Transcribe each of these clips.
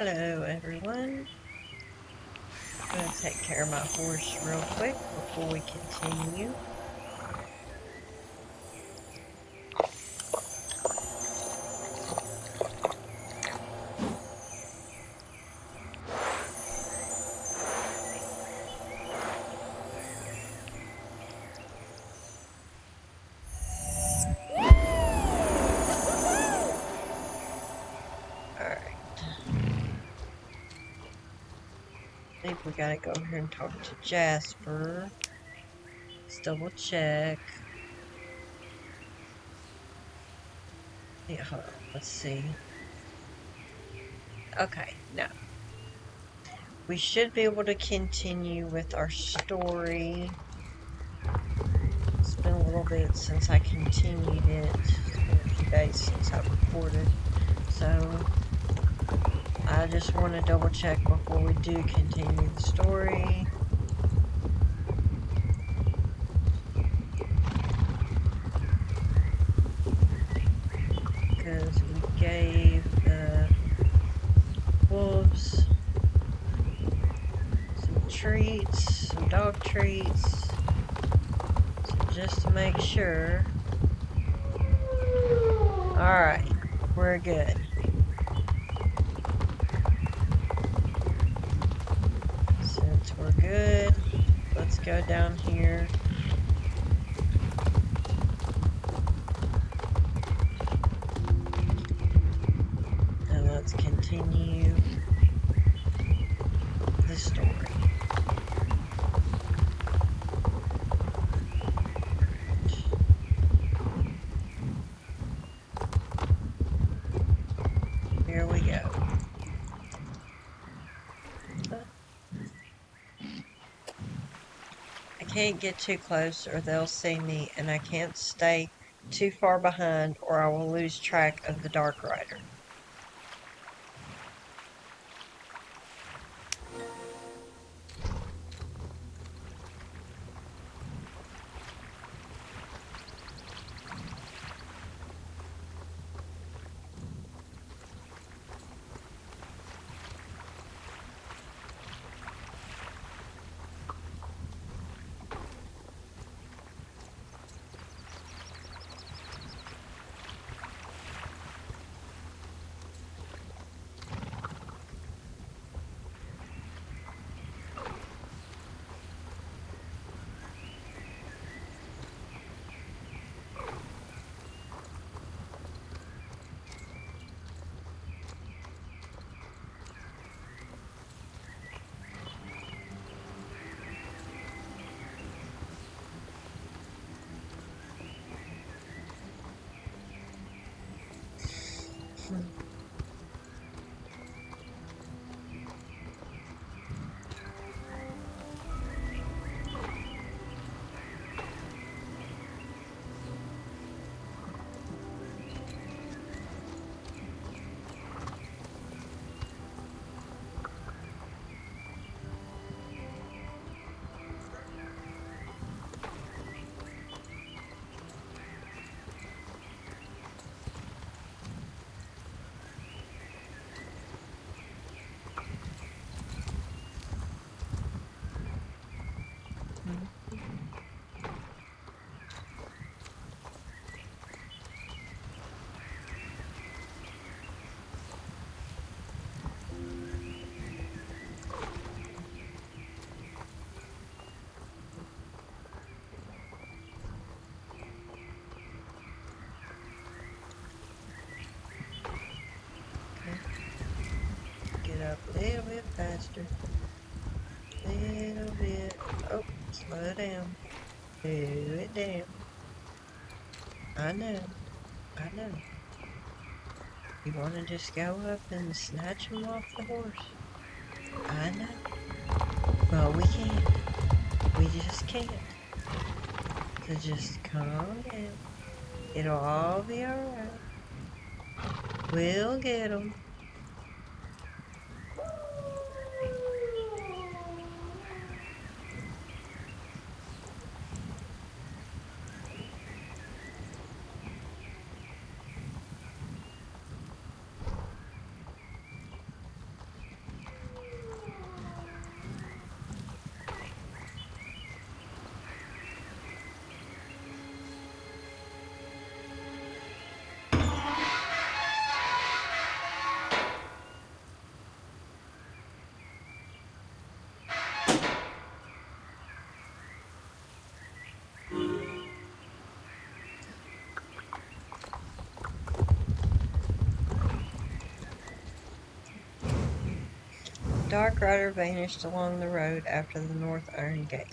Hello everyone. I'm going to take care of my horse real quick before we continue. Alright. I think we gotta go over here and talk to Jasper. Let's double check. Yeah, hold on. Let's see. Okay, now. We should be able to continue with our story. It's been a little bit since I continued it. It's been a few days since I recorded. So, I just want to double check before we do continue the story. Because we gave the wolves some treats, some dog treats. So just to make sure. Alright, we're good. Since we're good, let's go down here. And let's continue the story. Here we go. I can't get too close or they'll see me, and I can't stay too far behind or I will lose track of the Dark Rider. Get up a little bit faster. Little bit. Oh, slow down. Slow it down. I know. I know. You want to just go up and snatch him off the horse? I know. But we can't. We just can't. So just calm down. It'll all be alright. We'll get him. Dark Rider vanished along the road after the North Iron Gate.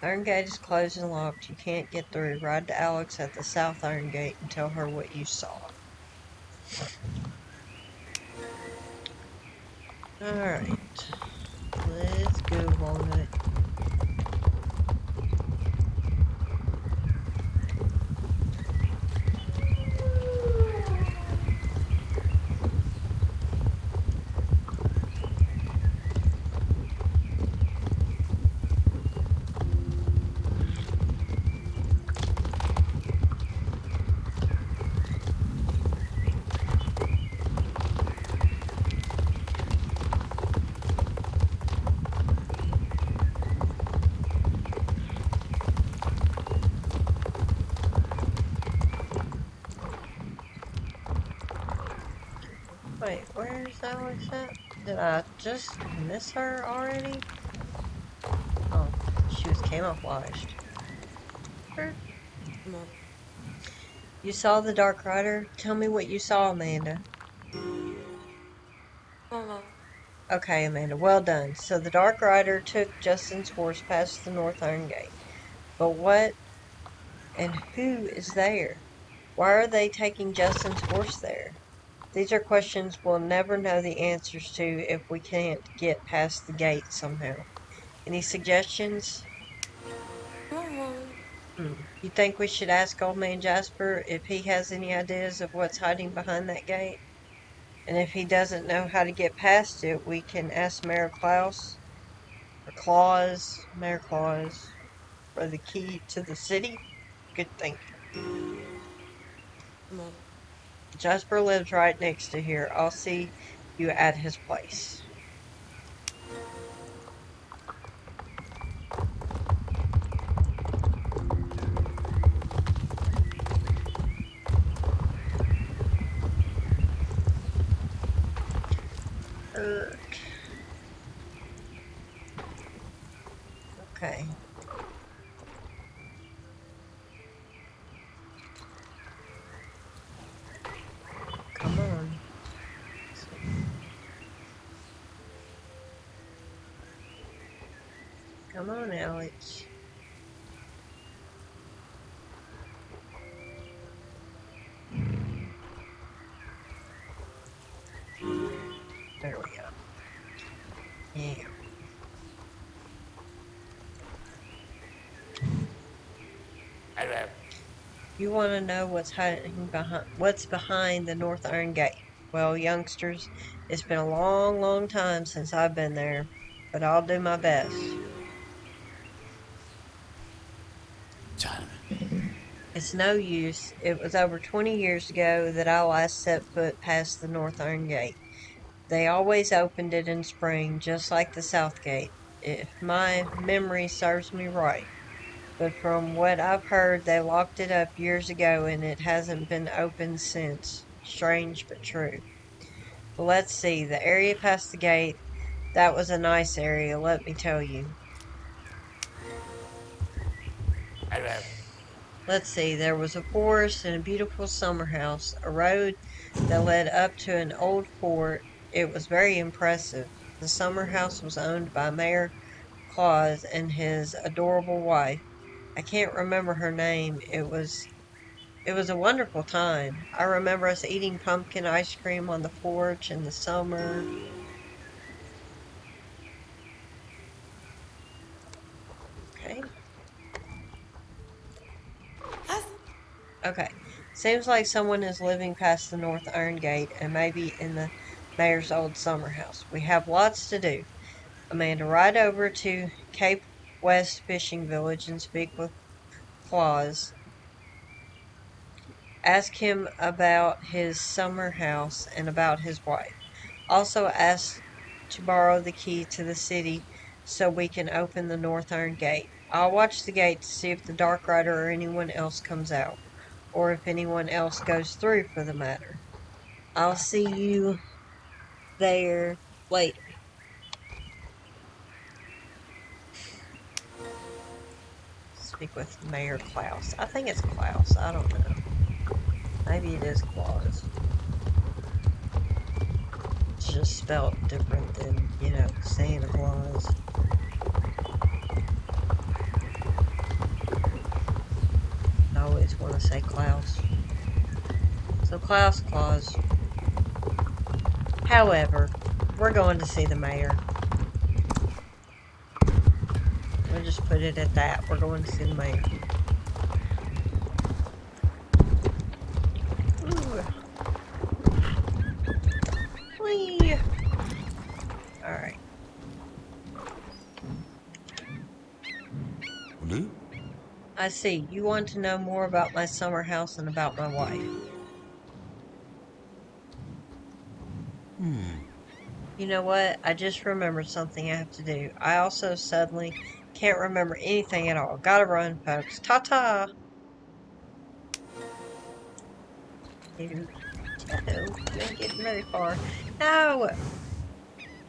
Iron Gate is closed and locked. You can't get through. Ride to Alex at the South Iron Gate and tell her what you saw. Alright. Let's go, Walnut. Wait, where's Alex at? Did I just miss her already? Oh, she was camouflaged. You saw the Dark Rider? Tell me what you saw, Amanda. Okay, Amanda, well done. So the Dark Rider took Justin's horse past the North Iron Gate. But what and who is there? Why are they taking Justin's horse there? These are questions we'll never know the answers to if we can't get past the gate somehow. Any suggestions? You think we should ask Old Man Jasper if he has any ideas of what's hiding behind that gate? And if he doesn't know how to get past it, we can ask Mayor Klaus, or Claus, Mayor Claus, for the key to the city? Good thinking. Jasper lives right next to here. I'll see you at his place. Okay. Come on. Come on, Alex. There we go. Yeah. You want to know what's behind the North Iron Gate? Well, youngsters, it's been a long, long time since I've been there, but I'll do my best. It's no use. It was over 20 years ago that I last set foot past the North Iron Gate. They always opened it in spring, just like the South Gate, if my memory serves me right. But from what I've heard, they locked it up years ago and it hasn't been opened since. Strange but true. But let's see, the area past the gate, that was a nice area, let me tell you. Let's see, there was a forest and a beautiful summer house, a road that led up to an old fort. It was very impressive. The summer house was owned by Mayor Claus and his adorable wife. I can't remember her name. It was a wonderful time. I remember us eating pumpkin ice cream on the porch in the summer. Okay. Okay. Seems like someone is living past the North Iron Gate and maybe in the mayor's old summer house. We have lots to do. Amanda, ride over to Cape West Fishing Village and speak with Claus. Ask him about his summer house and about his wife. Also ask to borrow the key to the city so we can open the North Iron Gate. I'll watch the gate to see if the Dark Rider or anyone else comes out, or if anyone else goes through for the matter. I'll see you there later. Speak with Mayor Klaus. I think it's Klaus. I don't know. Maybe it is Claus. just spelt different than, you know, Santa Claus. I always want to say Klaus. So Klaus Claus. However, we're going to see the mayor. We'll just put it at that. We're going to see the mayor. Ooh. Whee! Alright. I see. You want to know more about my summer house and about my wife. You know what? I just remembered something I have to do. I also suddenly can't remember anything at all. Gotta run, folks. Ta-ta! Dude. No, we ain't getting very far. No!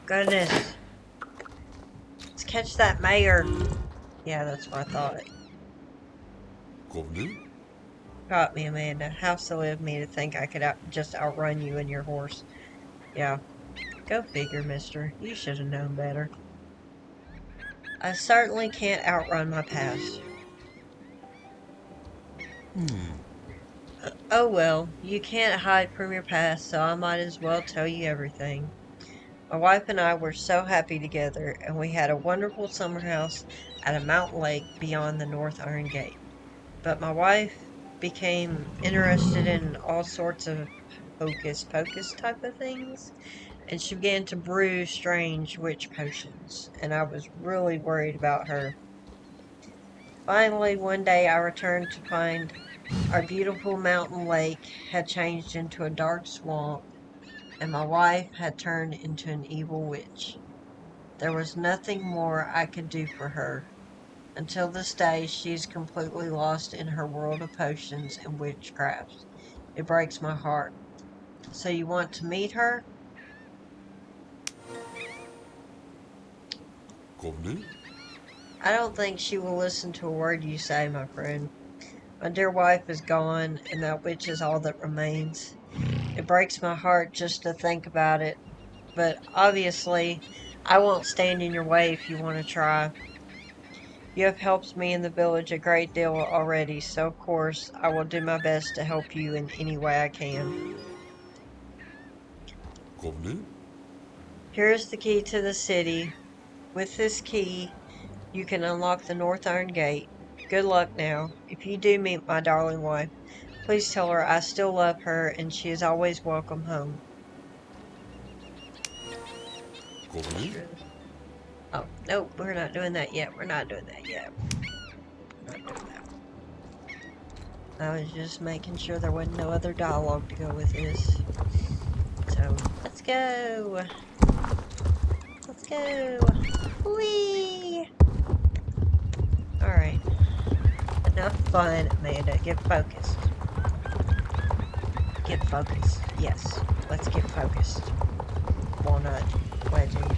Goodness. Let's catch that mayor. Yeah, that's what I thought. Got me, Amanda. How silly of me to think I could just outrun you and your horse. Yeah. Go figure, mister. You should have known better. I certainly can't outrun my past. Oh well, you can't hide from your past, so I might as well tell you everything. My wife and I were so happy together, and we had a wonderful summer house at a mountain lake beyond the North Iron Gate. But my wife became interested in all sorts of hocus pocus type of things, and she began to brew strange witch potions, and I was really worried about her. Finally, one day I returned to find our beautiful mountain lake had changed into a dark swamp, and my wife had turned into an evil witch. There was nothing more I could do for her. Until this day, she's completely lost in her world of potions and witchcraft. It breaks my heart. So you want to meet her? I don't think she will listen to a word you say, my friend. My dear wife is gone, and that witch is all that remains. It breaks my heart just to think about it, but obviously, I won't stand in your way if you want to try. You have helped me in the village a great deal already, so of course I will do my best to help you in any way I can. Here is the key to the city. With this key, you can unlock the North Iron Gate. Good luck now. If you do meet my darling wife, please tell her I still love her and she is always welcome home. Oh, no, we're not doing that yet. We're not doing that yet. Not doing that. I was just making sure there wasn't no other dialogue to go with this. So, let's go. Let's go. Whee! Alright. Enough fun, Amanda. Get focused. Get focused. Yes. Let's get focused. Walnut. Wedgie.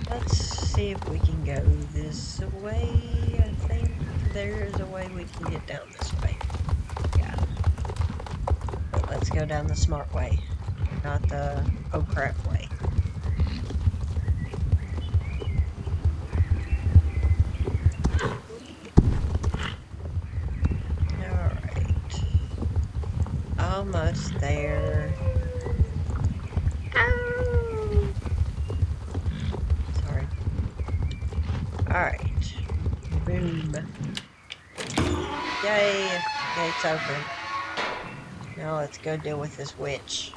Let's see if we can go this way. I think there's a way we can get down this way. Yeah. But let's go down the smart way, not the oh crap way. Alright. Almost there. Ow! Sorry. Alright. Boom. Yay! Gate's open. Now let's go deal with this witch.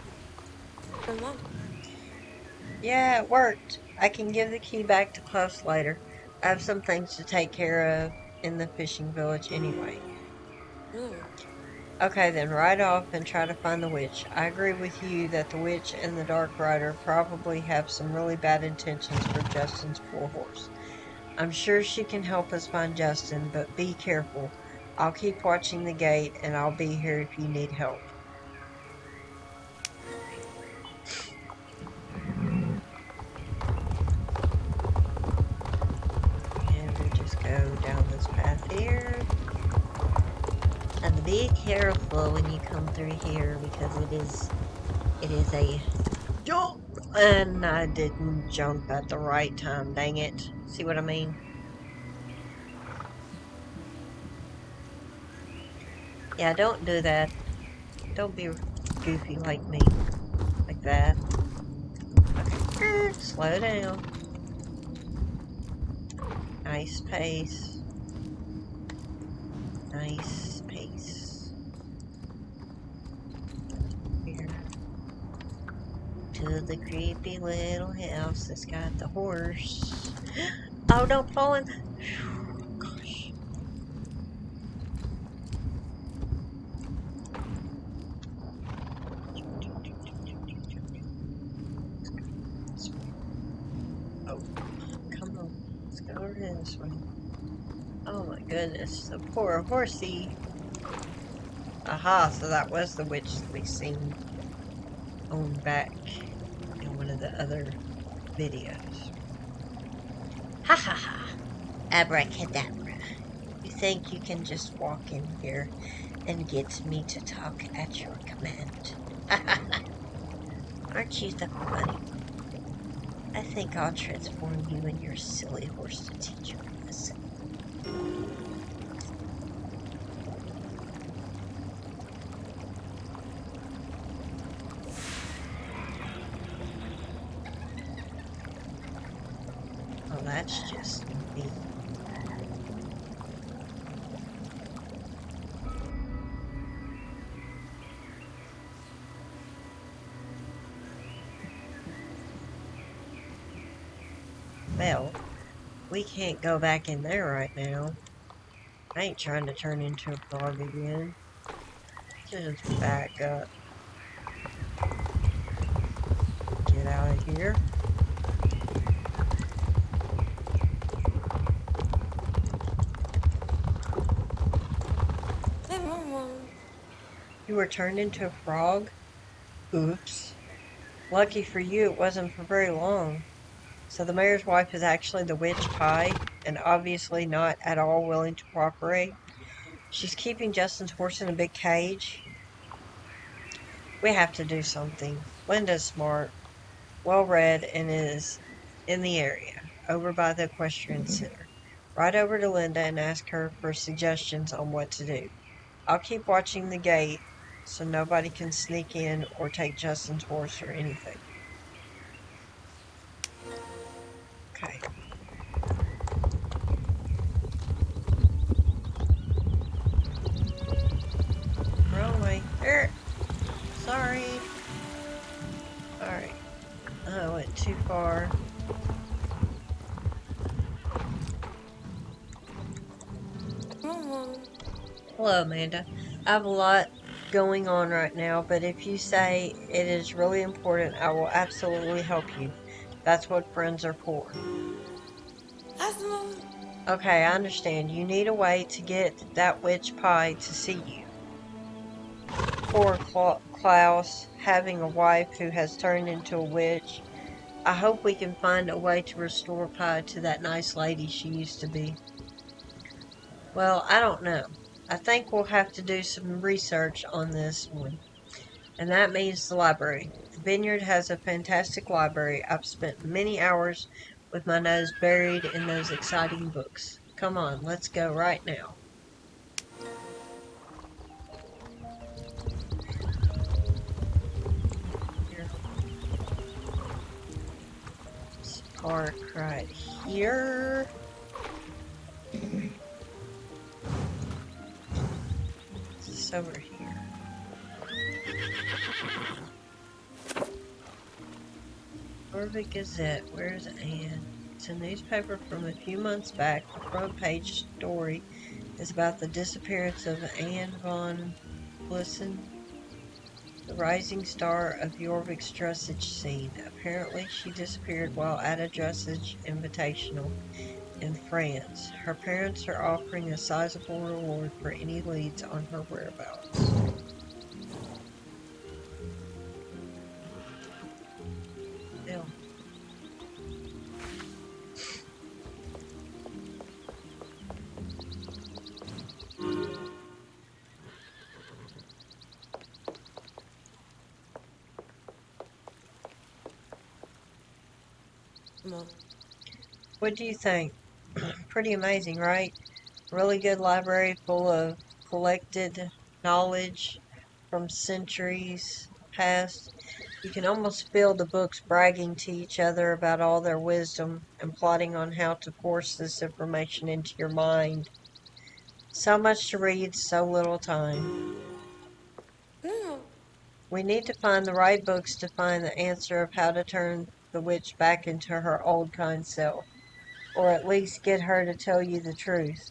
Yeah, it worked. I can give the key back to Klaus later. I have some things to take care of in the fishing village anyway. Okay then, ride off and try to find the witch. I agree with you that the witch and the Dark Rider probably have some really bad intentions for Justin's poor horse. I'm sure she can help us find Justin, but be careful. I'll keep watching the gate and I'll be here if you need help. And we'll go down this path here. And be careful when you come through here because it is a jump. And I didn't jump at the right time, dang it. See what I mean? Yeah, don't do that. Don't be goofy like me. Like that. Okay, slow down. Nice pace. Nice pace. Here. To the creepy little house that's got the horse. Oh, don't fall in. Gosh. Oh, come on. Let's go over this way. Oh my goodness, the poor horsey. Aha, so that was the witch that we seen on back in one of the other videos. Ha ha ha. Abracadabra. You think you can just walk in here and get me to talk at your command? Aren't you the funny one? I think I'll transform you and your silly horse to teach you a lesson. Well, that's just me. Well, we can't go back in there right now. I ain't trying to turn into a frog again. Just back up. Get out of here. You were turned into a frog? Oops. Lucky for you, it wasn't for very long. So the mayor's wife is actually the witch Pie, and obviously not at all willing to cooperate. She's keeping Justin's horse in a big cage. We have to do something. Linda's smart, well read, and is in the area, over by the equestrian center. Ride over to Linda and ask her for suggestions on what to do. I'll keep watching the gate so nobody can sneak in or take Justin's horse or anything. Okay. Wrong way. Er, sorry. Alright. I went too far. Hello, Amanda. I have a lot going on right now, but if you say it is really important, I will absolutely help you. That's what friends are for. Okay, I understand. You need a way to get that witch Pie to see you. Poor Klaus, having a wife who has turned into a witch. I hope we can find a way to restore Pie to that nice lady she used to be. Well, I don't know. I think we'll have to do some research on this one. And that means the library. The vineyard has a fantastic library. I've spent many hours with my nose buried in those exciting books. Come on, let's go right now. Here. Let's park right here. It's over here. Jorvik Gazette. Where's Anne? It's a newspaper from a few months back. The front page story is about the disappearance of Anne von Blissen, the rising star of Jorvik's dressage scene. Apparently, she disappeared while at a dressage invitational in France. Her parents are offering a sizable reward for any leads on her whereabouts. Bill. Well, What do you think? Pretty amazing, right? Really good library full of collected knowledge from centuries past. You can almost feel the books bragging to each other about all their wisdom and plotting on how to force this information into your mind. So much to read, so little time. no. We need to find the right books to find the answer of how to turn the witch back into her old kind self, or at least get her to tell you the truth.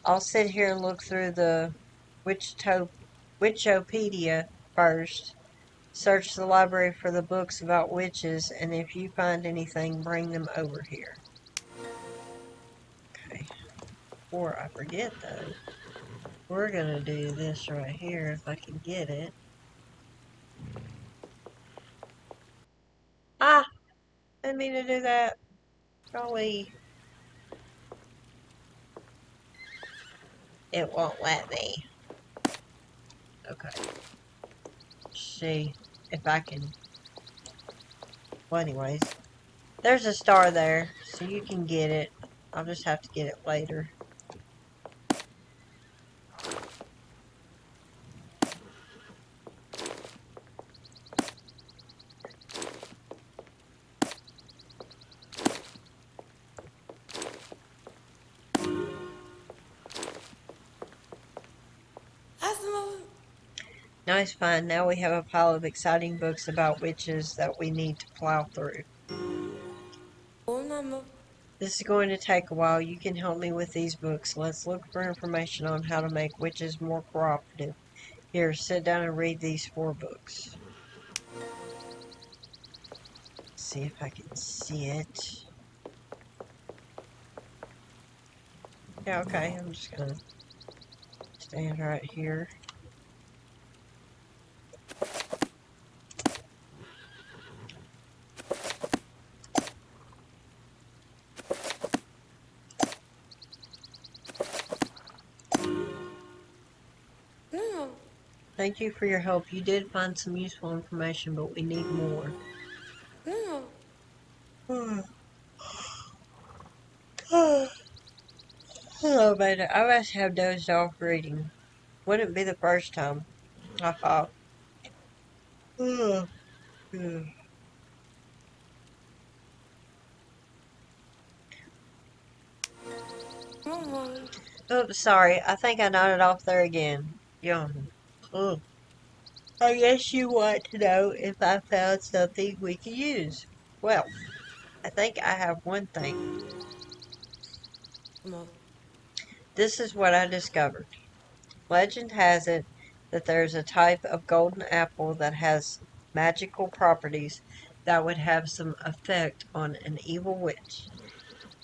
I'll sit here and look through the Witchopedia first. Search the library for the books about witches, and if you find anything, bring them over here. Okay. Before I forget, though, we're gonna do this right here if I can get it. Ah! I didn't mean to do that. Golly. It won't let me. Okay. See if I can. Well, anyways. There's a star there, so you can get it. I'll just have to get it later. Asma. Nice find. Now we have a pile of exciting books about witches that we need to plow through. Oh, mama. This is going to take a while. You can help me with these books. Let's look for information on how to make witches more cooperative. Here, sit down and read these 4 books. See if I can see it. Yeah, okay. I'm just gonna stand right here. No. Thank you for your help. You did find some useful information, but we need more. No. Hello, Beta. I must have dozed off reading. Wouldn't be the first time. I thought. Mama. Oops, sorry. I think I nodded off there again. Yawn. Oh, I guess you want to know if I found something we can use. Well, I think I have one thing. Mama. This is what I discovered. Legend has it that there's a type of golden apple that has magical properties that would have some effect on an evil witch.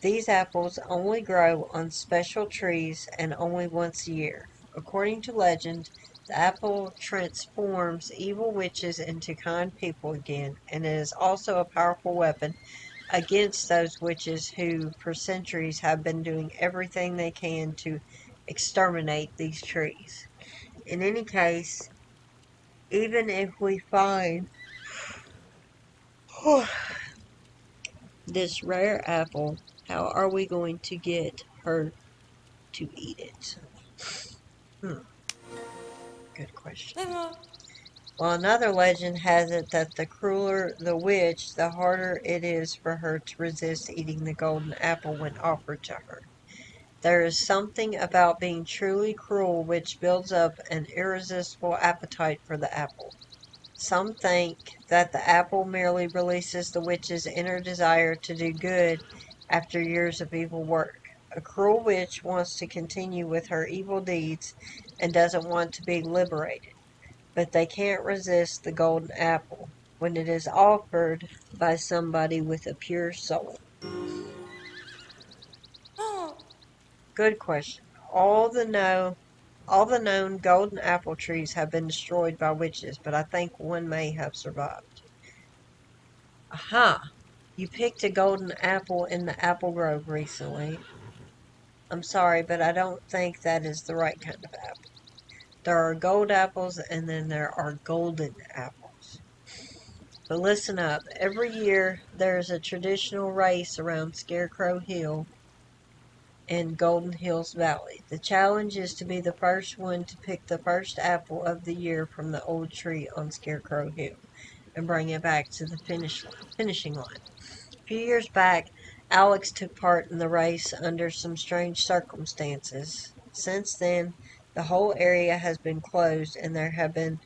These apples only grow on special trees and only once a year. According to legend, the apple transforms evil witches into kind people again, and it is also a powerful weapon against those witches who, for centuries, have been doing everything they can to exterminate these trees. In any case, even if we find this rare apple, how are we going to get her to eat it? Hmm, good question. Mama. Well, another legend has it that the crueler the witch, the harder it is for her to resist eating the golden apple when offered to her. There is something about being truly cruel which builds up an irresistible appetite for the apple. Some think that the apple merely releases the witch's inner desire to do good after years of evil work. A cruel witch wants to continue with her evil deeds and doesn't want to be liberated, but they can't resist the golden apple when it is offered by somebody with a pure soul. No. Good question. All the know all the known golden apple trees have been destroyed by witches, but I think one may have survived. Aha! You picked a golden apple in the apple grove recently. I'm sorry, but I don't think that is the right kind of apple. There are gold apples and then there are golden apples. But listen up. Every year there's a traditional race around Scarecrow Hill in Golden Hills Valley. The challenge is to be the first one to pick the first apple of the year from the old tree on Scarecrow Hill and bring it back to the finishing line. A few years back, Alex took part in the race under some strange circumstances. Since then, the whole area has been closed and there have been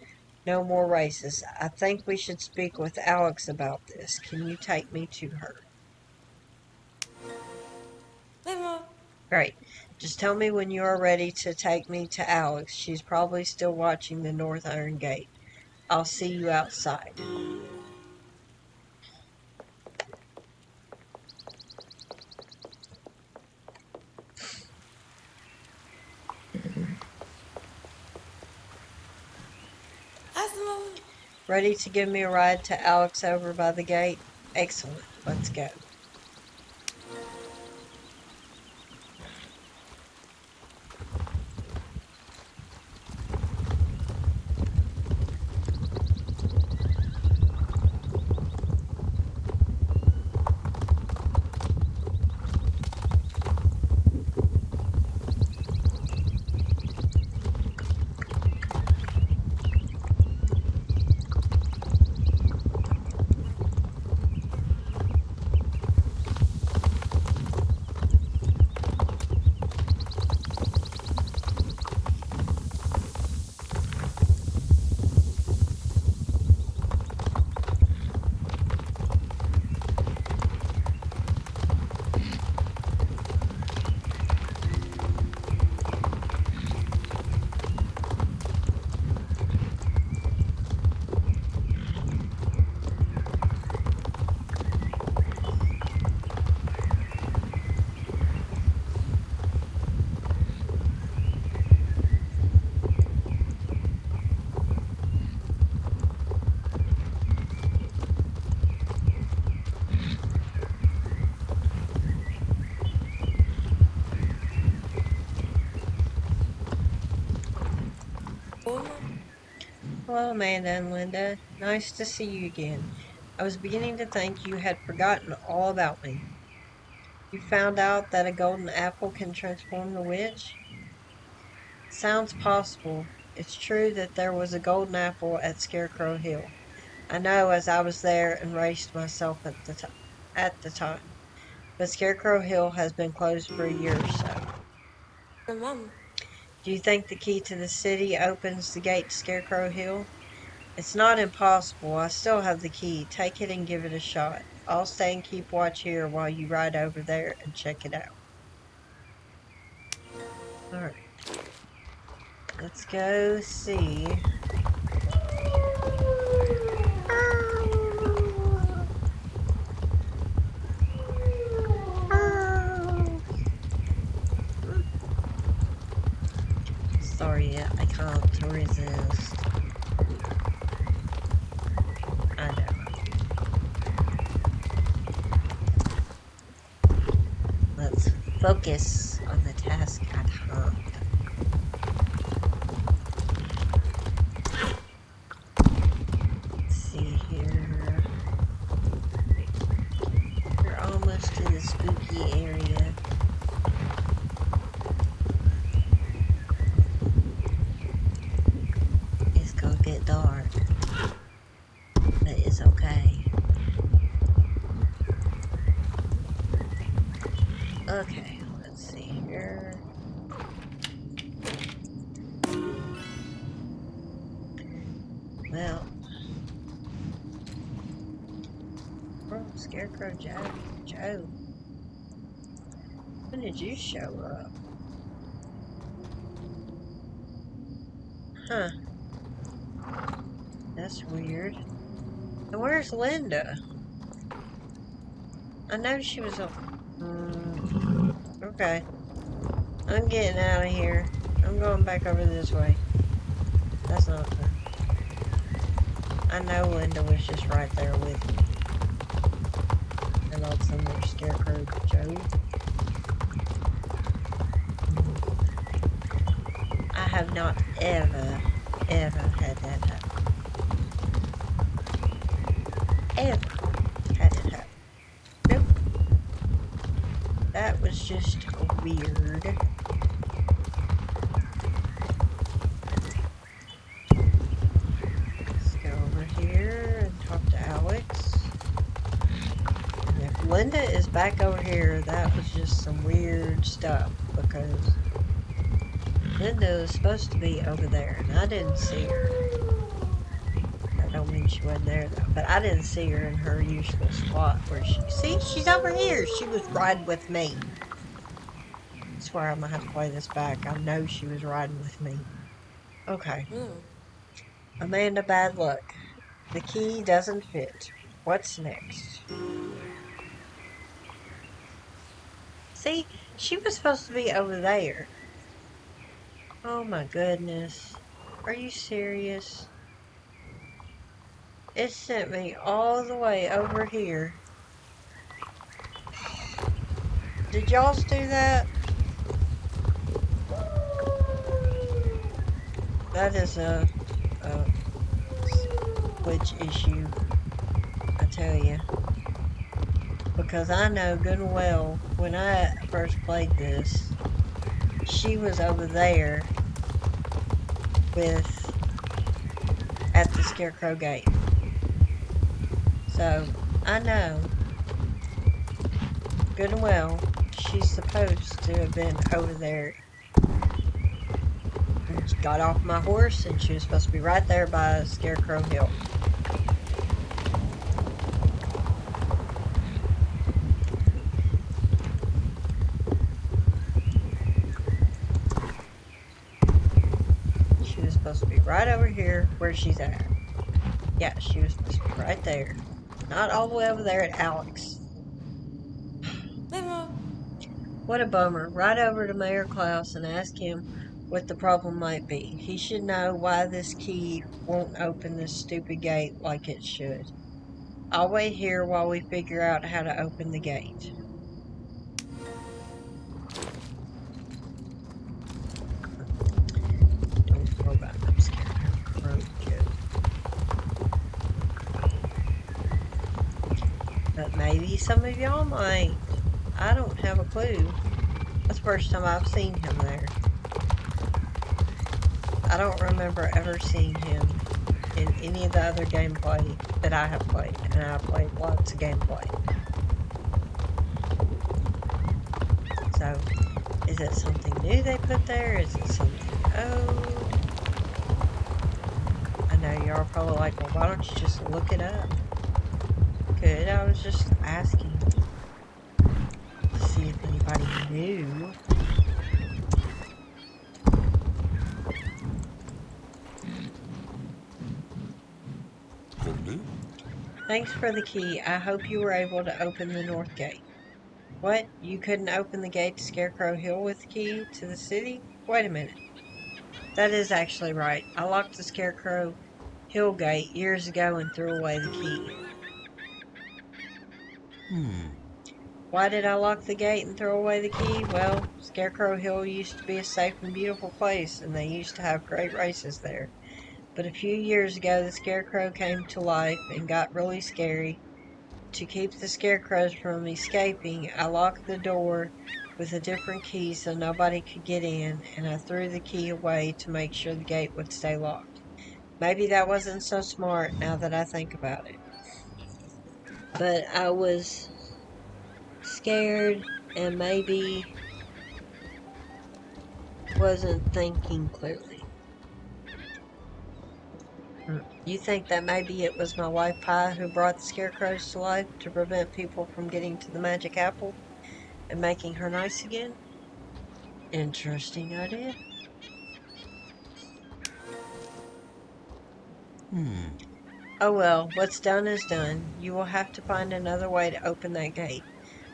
no more races. I think we should speak with Alex about this. Can you take me to her? Mama. Great. Just tell me when you are ready to take me to Alex. She's probably still watching the North Iron Gate. I'll see you outside. Asma. Ready to give me a ride to Alex over by the gate? Excellent. Let's go. Mama. Hello, Amanda and Linda. Nice to see you again. I was beginning to think you had forgotten all about me. You found out that a golden apple can transform the witch? Sounds possible. It's true that there was a golden apple at Scarecrow Hill. I know, as I was there and raced myself at the time. But Scarecrow Hill has been closed for a year or so. My mom. Do you think the key to the city opens the gate to Scarecrow Hill? It's not impossible. I still have the key. Take it and give it a shot. I'll stay and keep watch here while you ride over there and check it out. Alright. Let's go see. Sorry, I can't resist. I know. Let's focus on the task at hand. Let's see here. We're almost to the spooky area. It's gonna get dark. But it's okay. Okay, let's see here. Well, Scarecrow Joe, when did you show up? Huh, that's weird. And where's Linda? I know she was a... okay. I'm getting out of here. I'm going back over this way. That's not fair. I know Linda was just right there with me. And also there's Scarecrow Joe. I have not ever had that happen. ever had it happen. Nope. That was just weird. Let's go over here and talk to Alex. And if Linda is back over here, that was just some weird stuff because Linda was supposed to be over there and I didn't see her. I don't mean she wasn't there though, but I didn't see her in her usual spot where see, she's over here. She was riding with me. I swear I'm gonna have to play this back. I know she was riding with me. Okay. Amanda, bad luck. The key doesn't fit. What's next? See, she was supposed to be over there. Oh my goodness. Are you serious? It sent me all the way over here. Did y'all do that? That is a Switch issue, I tell you. Because I know good and well, when I first played this, she was over there at the Scarecrow Gate. So, I know good and well she's supposed to have been over there. And she got off my horse and she was supposed to be right there by Scarecrow Hill. She was supposed to be right over here where she's at. Yeah, she was supposed to be right there. Not all the way over there at Alex. Memo. What a bummer. Ride over to Mayor Klaus and ask him what the problem might be. He should know why this key won't open this stupid gate like it should. I'll wait here while we figure out how to open the gate. Don't feel bad. I'm scared. I'm really good. But maybe some of y'all might. I don't have a clue. That's the first time I've seen him there. I don't remember ever seeing him in any of the other gameplay that I have played, and I played lots of gameplay. So, is it something new they put there? Is it something old? I know y'all are probably like, well, why don't you just look it up? Good, I was just asking to see if anybody knew. Thanks for the key. I hope you were able to open the north gate. What? You couldn't open the gate to Scarecrow Hill with the key to the city? Wait a minute. That is actually right. I locked the Scarecrow Hill gate years ago and threw away the key. Why did I lock the gate and throw away the key? Well, Scarecrow Hill used to be a safe and beautiful place, and they used to have great races there. But a few years ago, the Scarecrow came to life and got really scary. To keep the scarecrows from escaping, I locked the door with a different key so nobody could get in, and I threw the key away to make sure the gate would stay locked. Maybe that wasn't so smart now that I think about it. But I was scared and maybe wasn't thinking clearly. You think that maybe it was my wife Pie who brought the scarecrows to life to prevent people from getting to the magic apple and making her nice again? Interesting idea. Oh well, what's done is done. You will have to find another way to open that gate.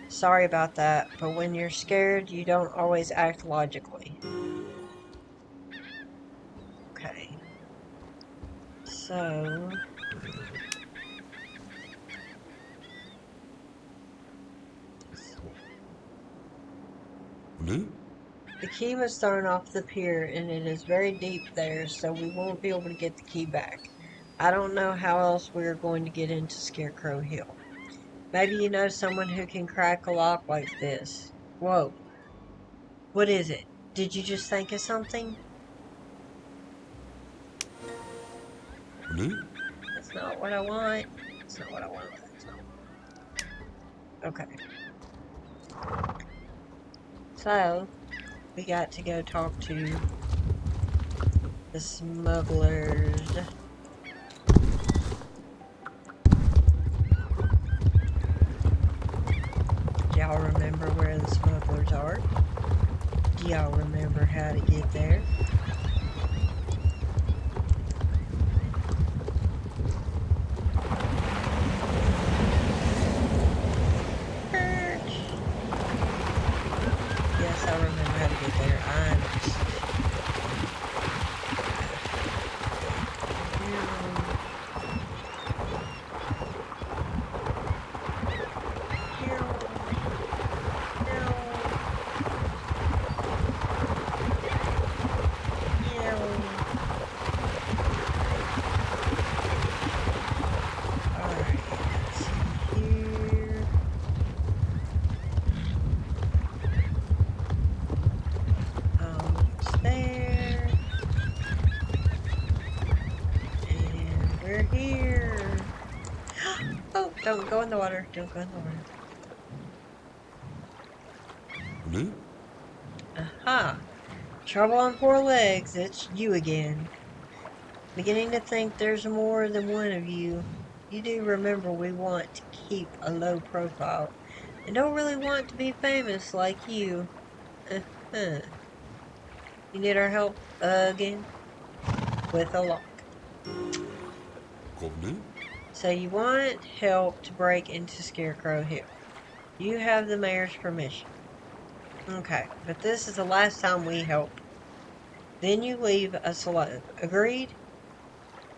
Sorry about that, but when you're scared, you don't always act logically. Okay. So... The key was thrown off the pier and it is very deep there, so we won't be able to get the key back. I don't know how else we're going to get into Scarecrow Hill. Maybe you know someone who can crack a lock like this. Whoa. What is it? Did you just think of something? That's not what I want. That's not what I want. Okay. So, we got to go talk to the smugglers. Do y'all remember where the smugglers are? Do y'all remember how to get there? Yes, I remember how to get there. I'm just... Don't go in the water. Don't go in the water. Aha! Trouble on four legs. It's you again. Beginning to think there's more than one of you. You do remember we want to keep a low profile. And don't really want to be famous like you. You need our help again? With a lock. So you want help to break into Scarecrow Hill. You have the mayor's permission. Okay, but this is the last time we help. Then you leave us alone. Agreed?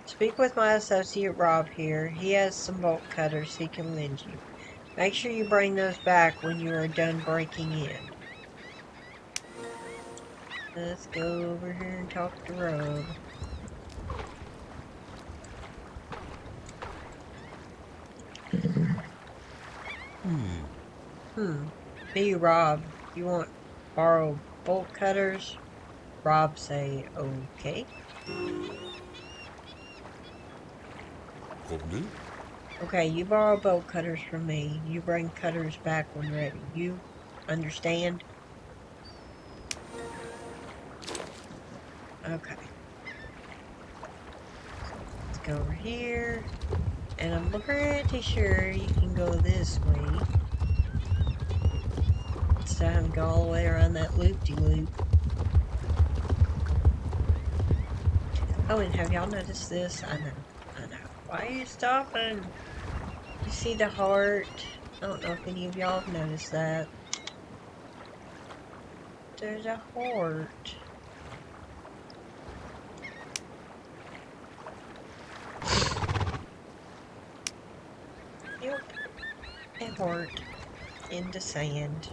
Speak with my associate Rob here. He has some bolt cutters he can lend you. Make sure you bring those back when you are done breaking in. Let's go over here and talk to Rob. Hey, Rob, you want borrow bolt cutters? Rob say, okay. Okay, you borrow bolt cutters from me. You bring cutters back when ready. You understand? Okay. Let's go over here. And I'm pretty sure you can go this way. Instead of having to go all the way around that loop-de-loop. Oh, and have y'all noticed this? I know. Why are you stopping? You see the heart? I don't know if any of y'all have noticed that. There's a heart. Yep. A heart in the sand.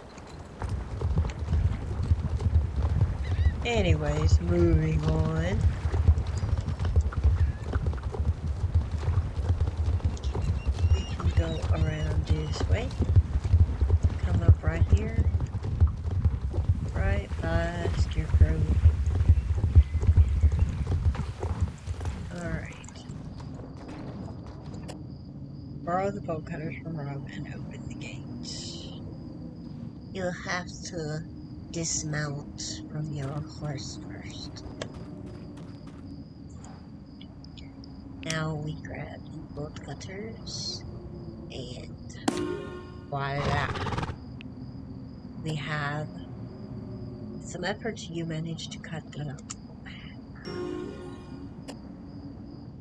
Anyways, moving on. We can go around this way. Come up right here. Right by Scarecrow. Alright. Borrow the bolt cutters from Rob and open the gates. You'll have to dismount from your horse first. Now we grab the bolt cutters and voila. We have some effort. You managed to cut the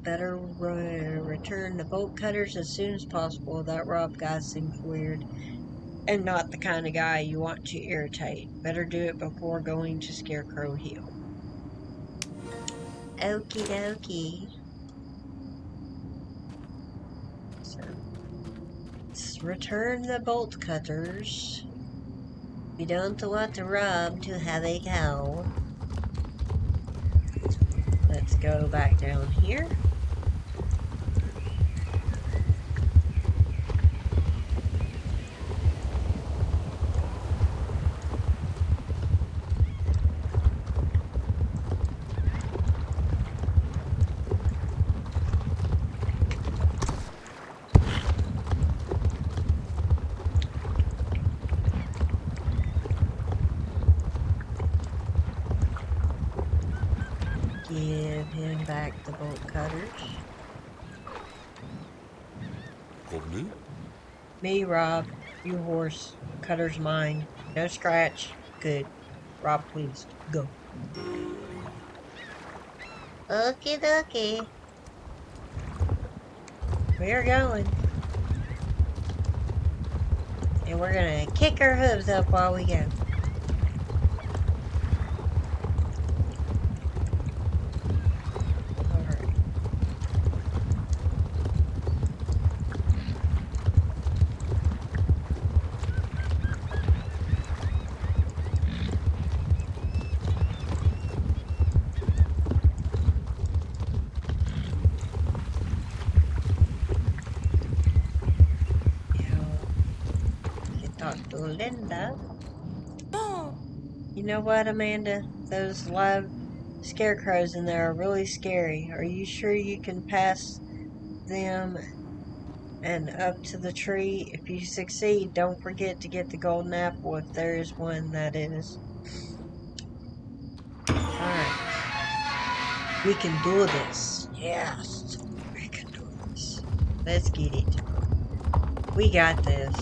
better return the bolt cutters as soon as possible. That Rob guy seems weird and not the kind of guy you want to irritate. Better do it before going to Scarecrow Hill. Okie dokie. So, let's return the bolt cutters. We don't want the Rob to have a cow. Let's go back down here. Give him back the bolt cutters. Called me? Me, Rob. You horse. Cutter's mine. No scratch. Good. Rob, please. Go. Okie dokie. We're going. And we're gonna kick our hooves up while we go. Alright. Now, we can talk to Linda. No. You know what, Amanda? Those live scarecrows in there are really scary. Are you sure you can pass them and up to the tree? If you succeed, don't forget to get the golden apple if there is one, that is. Alright. We can do this. Yes. We can do this. Let's get it. We got this.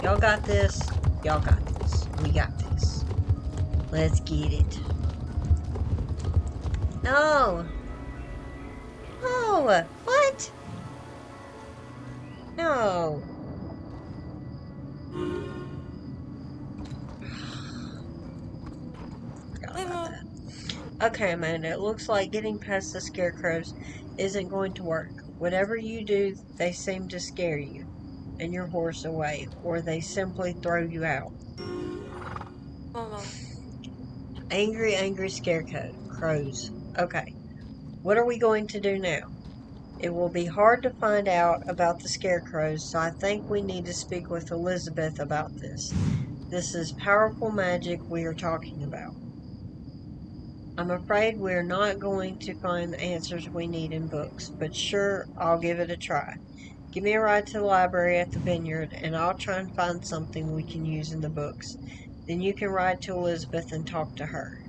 Y'all got this. Y'all got this. We got this. Let's get it. No. No. What? No. Forgot Wait, about Mom. that. Okay, Amanda, it looks like getting past the scarecrows isn't going to work. Whatever you do, they seem to scare you and your horse away, or they simply throw you out. Mama. Angry, angry scarecrows. Okay, what are we going to do now? It will be hard to find out about the scarecrows, so I think we need to speak with Elizabeth about this. This is powerful magic we are talking about. I'm afraid we're not going to find the answers we need in books, but sure, I'll give it a try. Give me a ride to the library at the vineyard, and I'll try and find something we can use in the books. Then you can ride to Elizabeth and talk to her.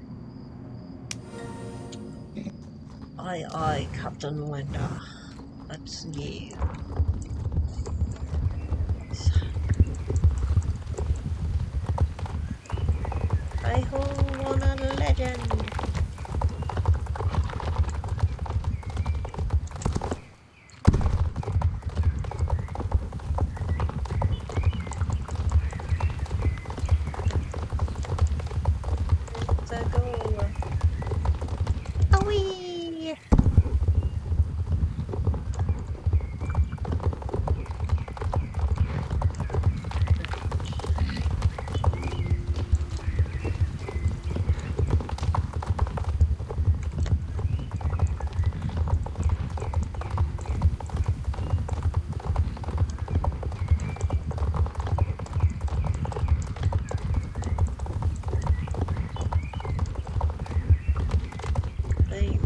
Aye, aye, Captain Linda. Let's go. I hold on a legend. Let's go. Awee!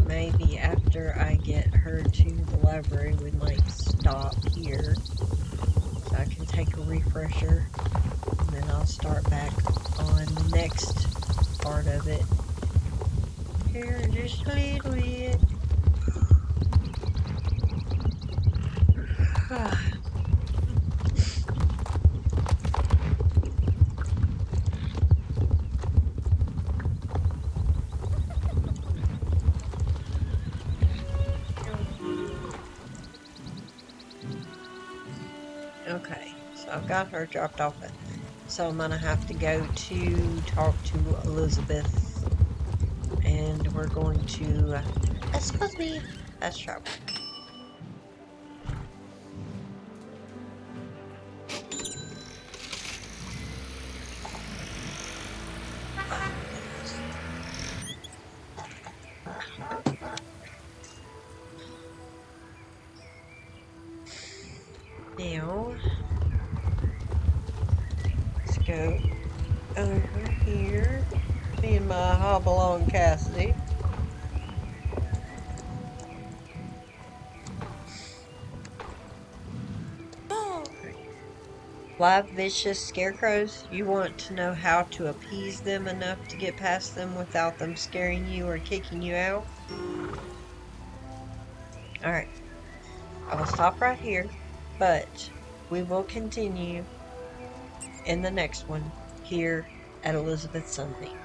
Maybe after I get her to the library, we might stop here so I can take a refresher, and then I'll start back on the next part of it. Here, just a little bit. Okay, so I've got her dropped off at, so I'm gonna have to go to talk to Elizabeth, and we're going to, excuse me, fast travel. Now, let's go over here. Me and my hobble-on Cassidy. No. Live vicious scarecrows, you want to know how to appease them enough to get past them without them scaring you or kicking you out? Alright, I will stop right here, but we will continue in the next one here at Elizabeth Sunbeam.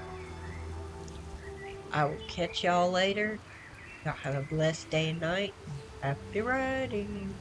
I will catch y'all later. Y'all have a blessed day and night. Happy riding.